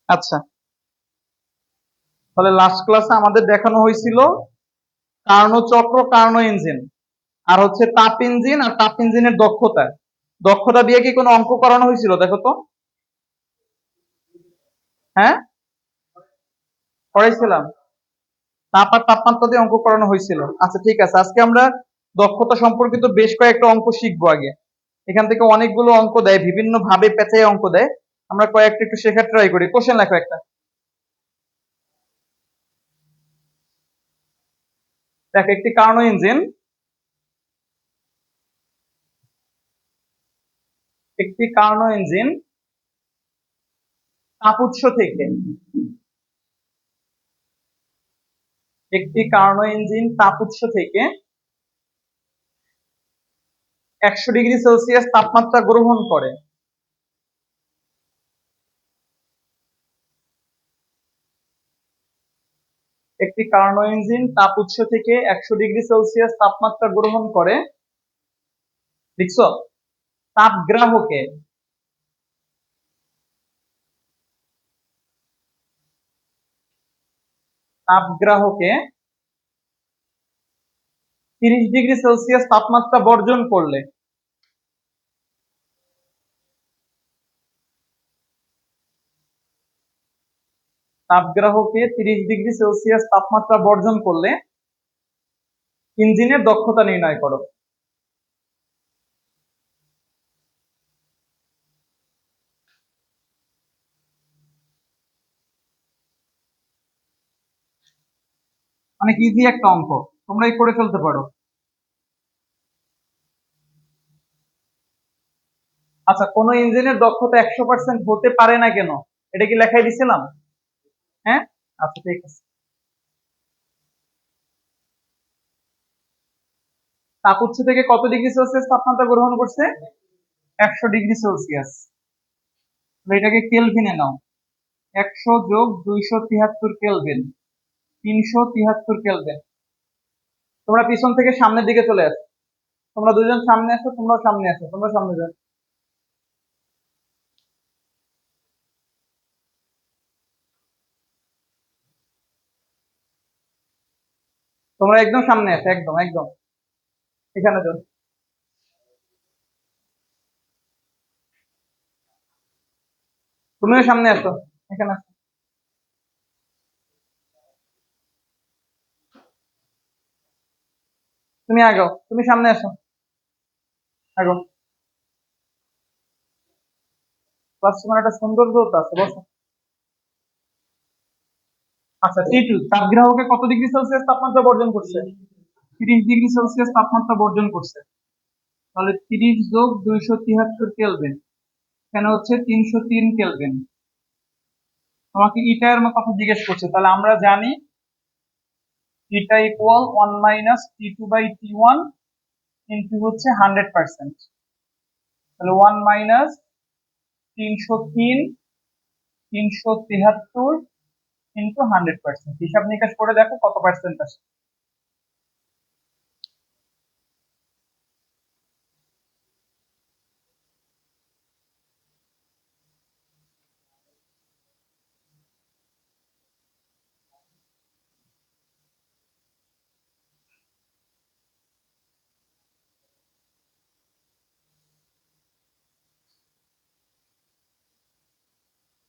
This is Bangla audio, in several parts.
আচ্ছা, তাহলে লাস্ট ক্লাসে আমাদের দেখানো হয়েছিল কার্নোচক্র, কার্নো ইঞ্জিন, আর হচ্ছে তাপ ইঞ্জিন আর তাপ ইঞ্জিনের দক্ষতা। দক্ষতা দিয়ে কি কোনো অঙ্ক করানো হয়েছিল দেখো তো? হ্যাঁ, করাইছিলাম। তাপ আর তাপমাত্রা দিয়ে অঙ্ক করানো হয়েছিল। আচ্ছা ঠিক আছে, আজকে আমরা দক্ষতা সম্পর্কিত বেশ কয়েকটা অঙ্ক শিখবো আগে। এখান থেকে অনেকগুলো অঙ্ক দেয়, বিভিন্ন ভাবে পেঁচায় অঙ্ক দেয়। আমরা কয়েকটা একটু শেখার ট্রাই করি। কোশ্চেন লেখো একটা। দেখো, একটি কার্নো ইঞ্জিন, একটি কার্নো ইঞ্জিন তাপ উৎস থেকে, একটি কার্নো ইঞ্জিন তাপ উৎস থেকে 100 ডিগ্রি সেলসিয়াস তাপমাত্রা গ্রহণ করে। একটি কার্নো ইঞ্জিন তাপ উৎস থেকে 100 ডিগ্রি সেলসিয়াস তাপমাত্রা গ্রহণ করে, লিখছো? তাপগ্রাহকে, তাপগ্রাহকে 30 ডিগ্রি সেলসিয়াস তাপমাত্রা বর্জন করলে, তাপগ্রাহকে 30 ডিগ্রি সেলসিয়াস তাপমাত্রা বর্জন করলে ইঞ্জিনের দক্ষতা নির্ণয় করো। অনেক ইজি একটা অঙ্ক, তোমরাই করে ফেলতে পারো। আচ্ছা, কোন ইঞ্জিনের দক্ষতা 100% হতে পারে না কেন, এটা কি লেখাই দিছিলাম? হ্যাঁ, আচ্ছা ঠিক আছে। তাপ উৎস থেকে কত ডিগ্রি সেলসিয়াস তাপমাত্রা গ্রহণ করছে? 100 ডিগ্রি সেলসিয়াস। এটাকে কেলভিনে নাও। 100 + 273 কেলভিন, 373 কেলভিন। তোমরা পিছন থেকে সামনের দিকে চলে আসো। তোমরা দুজন সামনে আসো, তোমরাও সামনে আসো, তোমরা সামনে যাও। তোমরা একদম সামনে আসো, একদম একদম এখানে যাও। তুমিও সামনে আসো, এখানে আসো। তুমি আগাও, তুমি সামনে আসো, আগাও। প্লাস তোমার একটা সুন্দর দূরত্ব আছে, বসো। আচ্ছা, T2 তাপগ্রাহকে কত ডিগ্রি সেলসিয়াস তাপমাত্রা বর্জন করছে? 30 ডিগ্রি সেলসিয়াস তাপমাত্রা বর্জন করছে। তাহলে 30 + 273 কেলভিন, এখানে হচ্ছে 303 কেলভিন। তোমাকে ইটার কথা জিজ্ঞেস করছে, তাহলে আমরা জানি ইটা ইকুয়াল 1 - T2/T1 ইন্টু হচ্ছে 100%। তাহলে 1 - 303 ইন্টু 100%, হিসাব নিকাশ করে দেখো কত পার্সেন্ট আসে।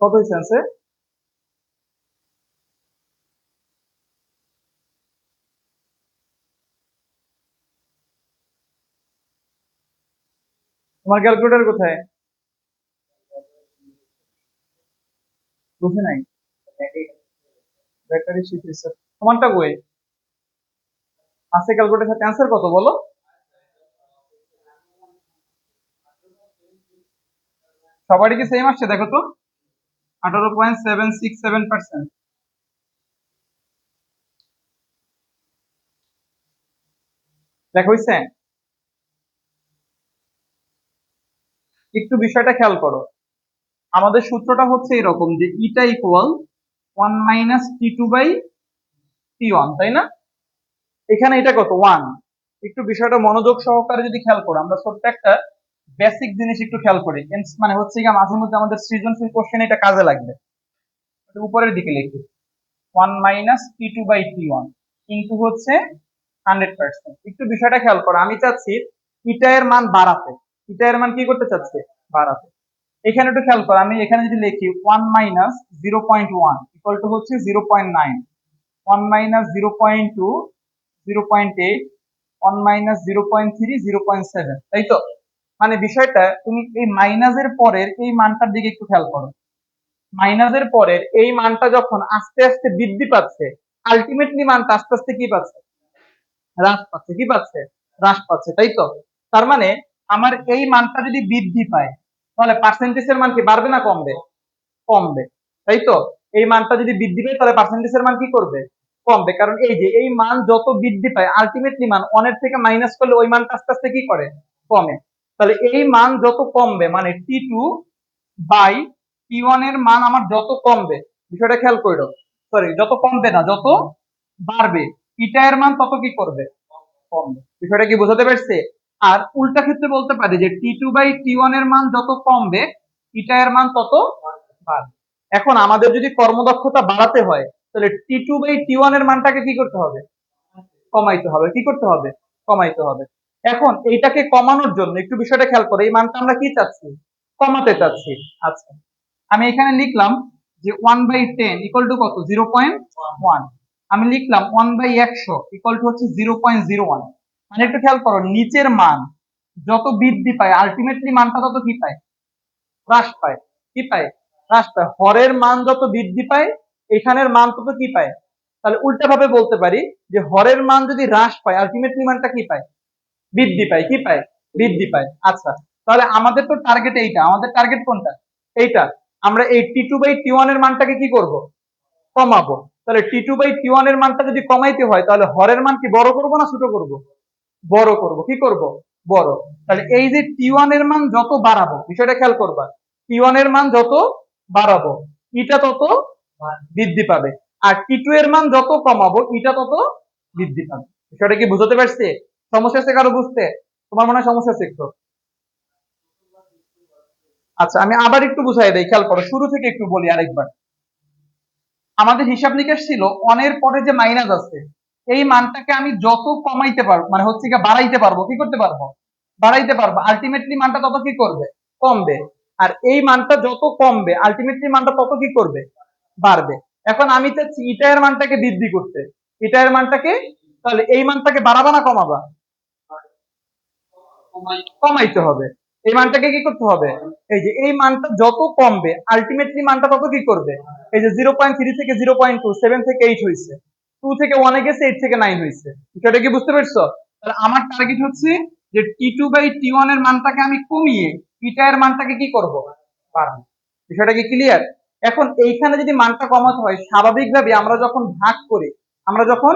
কত হয়েছে আনসার? তোমার ক্যালকুলেটর কোথায়? বুঝে নাই? ব্যাটারি শিট হয়েছে। তোমারটা কই আছে? ক্যালকুলেটর সাথে অ্যান্সার কত বলো? সবারই কি সেম আসছে দেখো তো? 18.767%। দেখো হইছে? একটু বিষয়টা খেয়াল করো। আমাদের সূত্রটা হচ্ছে এরকম যে ইটা ইকুয়াল 1 - T2/T1, তাই না? এখানে এটা কত? 1। একটু বিষয়টা মনোযোগ সহকারে যদি খেয়াল করো, আমরা ছোট্ট একটা বেসিক জিনিস একটু খেয়াল করি, মানে হচ্ছে কি মাঝে মধ্যে আমাদের সৃজনশীল কোশ্চেন এটা কাজে লাগবে। উপরের দিকে লিখি 1 - T2/T1 কিন্তু হচ্ছে 100%। একটু বিষয়টা খেয়াল করো, আমি চাচ্ছি ইটা এর মান বাড়াতে। ইটা এর মান কি করতে চাচ্ছি? বাড়াতে। এখানে একটু খেয়াল করো, আমি এখানে যদি লিখি 1 - 0.1 ইকুয়াল টু হচ্ছে 0.9, 1 - 0.2 0.8, 1 - 0.3 0.7, তাই তো? মানে বিষয়টা তুমি এই মাইনাসের পরের এই মানটার দিকে একটু খেয়াল করো। মাইনাসের পরের এই মানটা যখন আস্তে আস্তে বৃদ্ধি পাচ্ছে, আলটিমেটলি মানটা আস্তে আস্তে কি পাচ্ছে? হ্রাস পাচ্ছে। কি পাচ্ছে? হ্রাস পাচ্ছে, তাই তো? তার মানে আমার এই মানটা যদি বৃদ্ধি পায় তাহলে পার্সেন্টেজের মান কি বাড়বে না কমবে? কমবে, তাই তো? এই মানটা যদি বৃদ্ধি পায় তাহলে পার্সেন্টেজের মান কি করবে? কমবে। কারণ এই যে এই মান যত বৃদ্ধি পায় আলটিমেটলি মান অনের থেকে মাইনাস করলে ওই মানটা আস্তে আস্তে কি করে? কমে। তাহলে এই মান যত কমবে মানে T2/T1 এর মান আমার যত কমবে, বিষয়টা খেয়াল করো, সরি যত কমবে না, যত বাড়বে ইটা এর মান তত কি করবে? কমবে। বিষয়টা কি বোঝাতে পারছে? আর উল্টা ক্ষেত্রে বলতে পারি যে T2/T1 এর মান যত কমবে ইটা এর মান তত বাড়বে। এখন আমাদের যদি কর্মদক্ষতা বাড়াতে হয় তাহলে T2/T1 এর মানটাকে কি করতে হবে? কমাইতে হবে। কি করতে হবে? কমাইতে হবে। এখন এইটাকে কমানোর জন্য একটু বিষয়টা খেয়াল করো, এই মানটা আমরা কি চাচ্ছি? কমাতে চাচ্ছি। আচ্ছা, আমি এখানে লিখলাম যে 1/10 ইকুয়াল টু কত? 0.1। আমি লিখলাম 1/100 ইকুয়াল টু হচ্ছে 0.01। মানে একটু খেয়াল করো, নিচের মান যত বৃদ্ধি পায় আলটিমেটলি মানটা তত কি পায়? হ্রাস পায়। কি পায়? হ্রাস পায়। হরের মান যত বৃদ্ধি পায় এখানের মান তত কি পায়? তাহলে উল্টা ভাবে বলতে পারি যে হরের মান যদি হ্রাস পায় আলটিমেটলি মানটা কি পায়? বৃদ্ধি পায়। কি পায়? বৃদ্ধি পায়। আচ্ছা, তাহলে আমাদের তো টার্গেট এইটা, আমাদের টার্গেট কোনটা? এইটা। আমরা এই T2/T1 এর মানটাকে কি করব? কমাবো। তাহলে T2/T1 এর মানটা যদি কমাইতে হয় তাহলে হরের মান কি বড় করব না ছোট করব? বড় করব। কি করব? বড়। তাহলে এই যে T1 এর মান যত বাড়াবো, বিষয়টা খেয়াল করবা, T1 এর মান যত বাড়াবো ইটা তত বৃদ্ধি পাবে। আর T2 এর মান যত কমাবো ইটা তত বৃদ্ধি পাবে। বিষয়টা কি বুঝতে পারছে? সমস্যা আছে কারো বুঝতে? তোমার মনে হয় সমস্যা আছে একটু? আচ্ছা, আমি আবার একটু বুঝাই দেই, খেয়াল করো, শুরু থেকে একটু বলি আরেকবার। আমাদের হিসাব নিকাশ ছিল অনের পরে যে মাইনাস আছে এই মানটাকে আমি যত কমাইতে পারবো মানে হচ্ছে কি বাড়াইতে পারবো, কি করতে পারবো? বাড়াইতে পারবো। আলটিমেটলি মানটা তত কি করবে? কমবে। আর এই মানটা যত কমবে আলটিমেটলি মানটা তত কি করবে? বাড়বে। এখন আমি চাচ্ছি ইটা এর মানটাকে বৃদ্ধি করতে। ইটা এর মানটাকে, তাহলে এই মানটাকে বাড়াবা না কমাবা? কমাইতে হবে। এই মানটাকে কি করতে হবে? এই যে এই মানটা যত কমবে আলটিমেটলি মানটা তত কি করবে? এই যে 0.3 থেকে 0.2, 7 থেকে 8 হয়েছে, 2 থেকে 1 এ গেছে, 8 থেকে 9 হয়েছে। বিষয়টা কি বুঝতে পারছো? তাহলে আমার টার্গেট হচ্ছে যে T2/T1 এর মানটাকে আমি কমিয়ে ইটা এর মানটাকে কি করব? বাড়াবো। বিষয়টা কি ক্লিয়ার? এখন এইখানে যদি মানটা কমাতে হয় স্বাভাবিকভাবে আমরা যখন ভাগ করি, আমরা যখন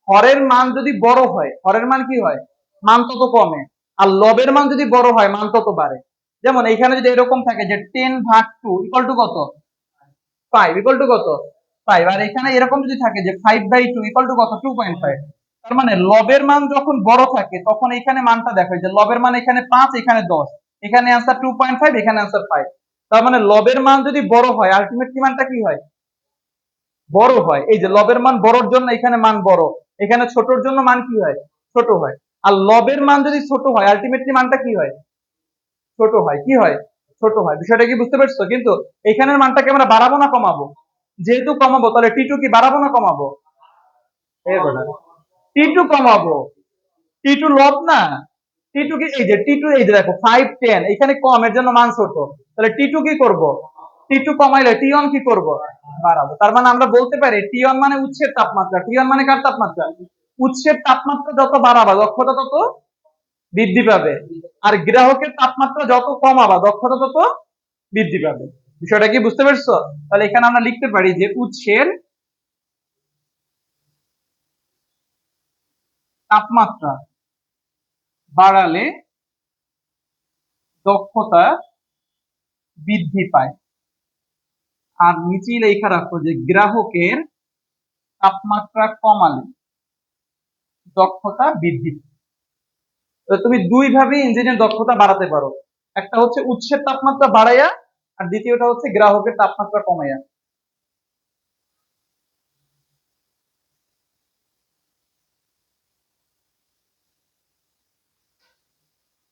হরের মান যদি বড় হয় হরের মান কি হয়? মান তত কমে। আর লবের মান যদি বড় হয় মান তত বাড়ে। যেমন এখানে যদি এরকম থাকে যে 10/2 ইকুয়াল টু কত? 5 ইকুয়াল টু কত? 5। আর এখানে এরকম যদি থাকে যে 5/2 ইকুয়াল টু কত? 2.5। তার মানে লবের মান যখন বড় থাকে তখন এখানে মানটা দেখো যে লবের মান এখানে 5, এখানে 10, এখানে অ্যান্সার 2.5, এখানে অ্যান্সার 5। তার মানে লবের মান যদি বড় হয় আলটিমেটলি মানটা কি হয়? বড় হয়। এই যে লবের মান বড়র জন্য এখানে মান বড়, এখানে ছোটর জন্য মান কি হয়? ছোট হয়। আর লবের মান যদি ছোট হয় আলটিমেটলি মানটা কি হয়? ছোট হয়। কি হয়? ছোট হয়। বিষয়টা কি বুঝতে পারছো? কিন্তু এখানের মানটাকে আমরা বাড়াবো না কমাবো? যেহেতু কমাবো তাহলে T2 কি বাড়াবো না কমাবো? T2 কমাবো। T2 লব না। T2 কি, এই যে T2, এই যে দেখো 5, 10 এখানে কম, এর জন্য মান ছোট। তাহলে T2 কি করব? T2 কমাইলে T1 কি করব? বাড়াবো। তার মানে আমরা বলতে পারি T1 মানে উৎসের তাপমাত্রা। T1 মানে কার তাপমাত্রা? উৎসের তাপমাত্রা যত বাড়াবা দক্ষতা তত বৃদ্ধি পাবে। আর গ্রাহকের তাপমাত্রা যত কমাবা দক্ষতা তত বৃদ্ধি পাবে। বিষয়টা কি বুঝতে পারছো? তাহলে এখানে আমরা লিখতে পারি যে উৎসের তাপমাত্রা বাড়ালে দক্ষতা বৃদ্ধি পায়। আর নিচেই লেখা রাখো যে গ্রাহকের তাপমাত্রা কমালে দক্ষতা বৃদ্ধি পায়। তো তুমি দুই ভাবে ইঞ্জিনের দক্ষতা বাড়াতে পারো। একটা হচ্ছে উৎসের তাপমাত্রা বাড়াইয়া, আর দ্বিতীয়টা হচ্ছে গ্রাহকের তাপমাত্রা কমাইয়া।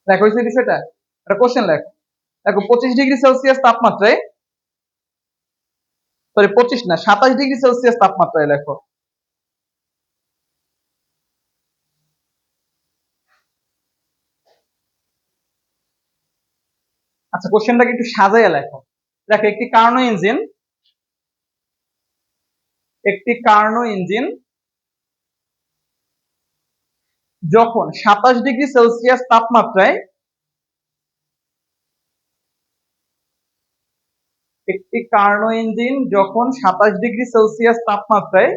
দেখো হয়েছে বিষয়টা, একটা কোশ্চেন লেখো। দেখো 25°C তাপমাত্রায়, সরি 25 না, 27°C তাপমাত্রায় লেখো। আচ্ছা কোশ্চেনটাকে একটু সাজাইয়া লেখো। দেখো একটি কার্নো ইঞ্জিন যখন 27°C তাপমাত্রায়, একটি কার্নো ইঞ্জিন যখন 27°C তাপমাত্রায়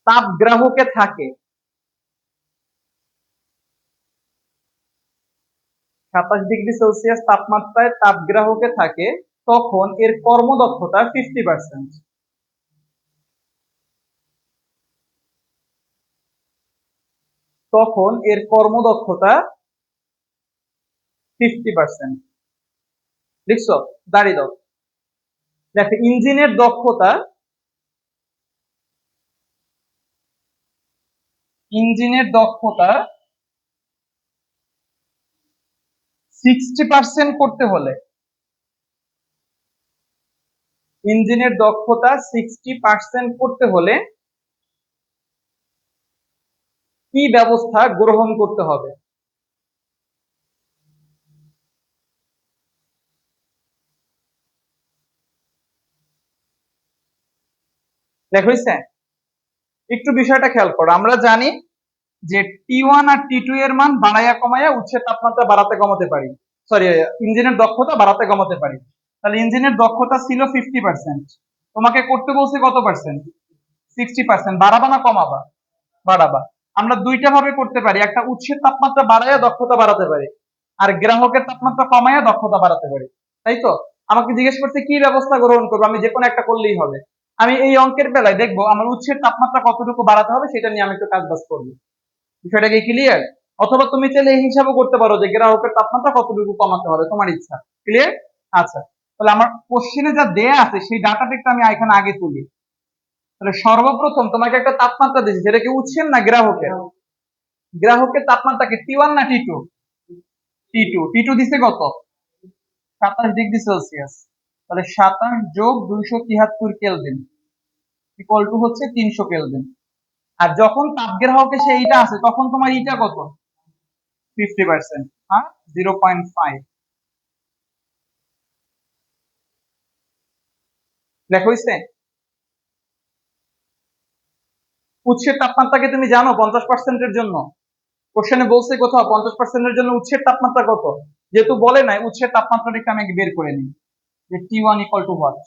তাপগ্রাহকে থাকে, 27°C তাপমাত্রায় তাপগ্রাহকে থাকে, তখন এর কর্মদক্ষতা 50%। তখন এর কর্মদক্ষতা 50%। লিখছো? দাঁড়িয়ে দাও। দেখো ইঞ্জিনের দক্ষতা 60% করতে হলে, ইঞ্জিনের দক্ষতা 60% করতে হলে কি ব্যবস্থা গ্রহণ করতে হবে? দেখো হইছে? একটু বিষয়টা খেয়াল করো। আমরা জানি যে T1 আর T2 এর মান বাড়াইয়া কমাইয়া উৎসের তাপমাত্রা বাড়াতে কমাতে পারি, সরি ইঞ্জিনের দক্ষতা বাড়াতে কমাতে পারি। তাহলে ইঞ্জিনের দক্ষতা ছিল 50%, তোমাকে করতে বলছে কত পার্সেন্ট? 60%। বাড়াবা না কমাবা? বাড়াবা। আমরা দুইটা ভাবে করতে পারি, একটা উৎসের তাপমাত্রা বাড়াইয়া দক্ষতা বাড়াতে পারি, আর গ্রাহকের তাপমাত্রা কমাইয়া দক্ষতা বাড়াতে পারি, তাই তো? আমাকে জিজ্ঞেস করছে কি ব্যবস্থা গ্রহণ করবো, আমি যে কোনো একটা করলেই হবে। আমি এই অঙ্কের বেলায় দেখবো আমার উৎসের তাপমাত্রা কতটুকু বাড়াতে হবে সেটা নিয়ে আমি একটু কাজ বাজ করবো। বিষয়টা কি ক্লিয়ার? অথবা তুমি চাইলে এই হিসাবও করতে পারো যে গ্রাহকের তাপমাত্রা কতটুকু কমাতে হবে, তোমার ইচ্ছা। ক্লিয়ার? আচ্ছা, তাহলে আমার কোশ্চেনে যা দেয়া আছে সেই ডাটাটা একটু আমি এখানে আগে তুলি। তাহলে সর্বপ্রথম তোমাকে একটা তাপমাত্রা দিয়েছে, সেটা কি উৎসের না গ্রাহকের? গ্রাহকের তাপমাত্রা কি T1 না T2? টি টু দিছে কত? 27°C। তাহলে 27 যোগ 273 কেলভিন ইকুয়াল টু হচ্ছে 300 কেলভিন। আর যখন তাপগ্রাহকে সে এইটা আছে তখন তোমার ইটা কত? 50%। আর 0.5 লেখা হইছে? উৎসের তাপমাত্রাকে তুমি জানো 50%-এর জন্য? কোশ্চেনে বলছে কোথাও 50%-এর জন্য উৎসের তাপমাত্রা কত? যেহেতু বলে নাই, উৎসের তাপমাত্রাটা একটু আমি বের করে নিই যে T1 ইকুয়াল টু হোয়াট।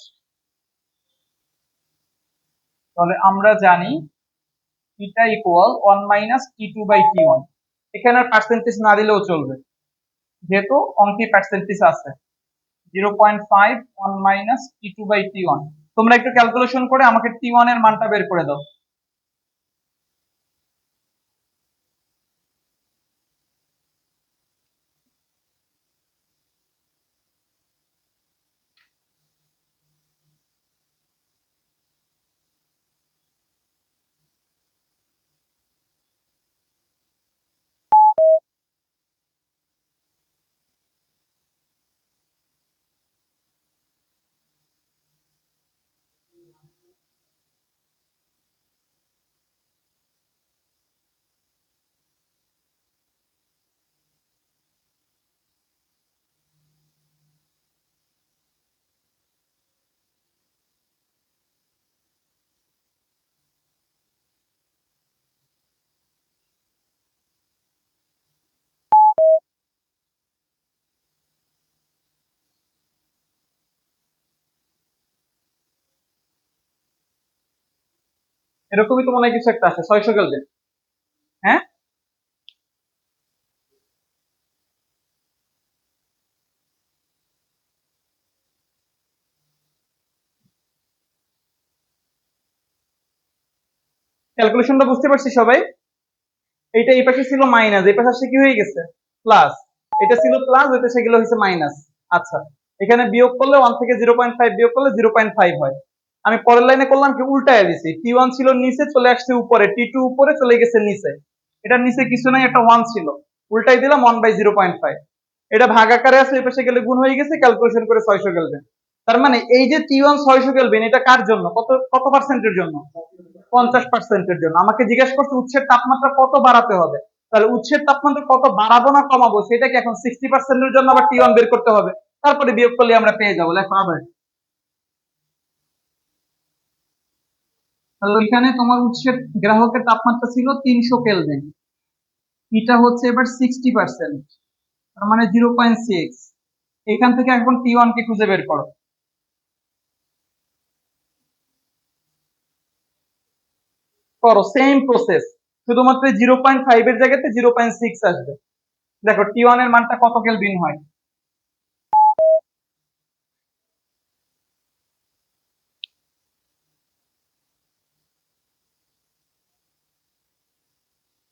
তাহলে আমরা জানি এটা ইকুয়াল 1 মাইনাস T2/T1। এখানে আর পার্সেন্টেজ না দিলেও চলবে, যেহেতু অঙ্কে পার্সেন্টেজ আছে। 0.5 1 মাইনাস T2/T1। তোমরা একটু ক্যালকুলেশন করে আমাকে T1 এর মানটা বের করে দাও। এরকমই তো মনে হয় কিছু একটা আছে, 600 কেলভিন। হ্যাঁ, ক্যালকুলেশনটা বুঝতে পারছি সবাই? এইটা এই পাশে ছিল মাইনাস, এই পাশে আসছে কি হয়ে গেছে? প্লাস। এটা ছিল প্লাস, ওই পাশে গেলে হয়েছে মাইনাস। আচ্ছা, এখানে বিয়োগ করলে 1 থেকে 0.5 বিয়োগ করলে 0.5 হয়। আমি পরের লাইনে করলাম কি, উল্টায় দিছি। T1 ছিল নিচে, চলে আসছে উপরে, T2 উপরে চলে গেছে নিচে। এটার নিচে কিছু নাই, একটা 1 ছিল। উল্টাই দিলাম 1/0.5, এটা ভাগ আকারে আছে, এই পাশে গেলে গুণ হয়ে গেছে, ক্যালকুলেশন করে 600 কেলভিন। তার মানে এই যে T1 600 কেলভিন, এটা কার জন্য, কত কত পার্সেন্টের জন্য? 50%-এর জন্য। আমাকে জিজ্ঞেস করছে উৎসের তাপমাত্রা কত বাড়াতে হবে, তাহলে উৎসের তাপমাত্রা কত বাড়াবো না কমাবো সেটাকে এখন 60%-এর জন্য আবার T1 বের করতে হবে, তারপরে বিয়োগ করলে আমরা পেয়ে যাবো। লেখো আবার, তাহলে এখানে তোমার উৎসের গ্রাহকের তাপমাত্রা ছিল 300 কেলভিন, এটা হচ্ছে এবার 60%, তার মানে 0.6। এখান থেকে এখন T1 কে খুঁজে বের করো। করো সেম প্রসেস, শুধুমাত্র 0.5 এর জায়গাতে 0.6 আসবে। দেখো T1 এর মানটা কত কেলভিন হয়,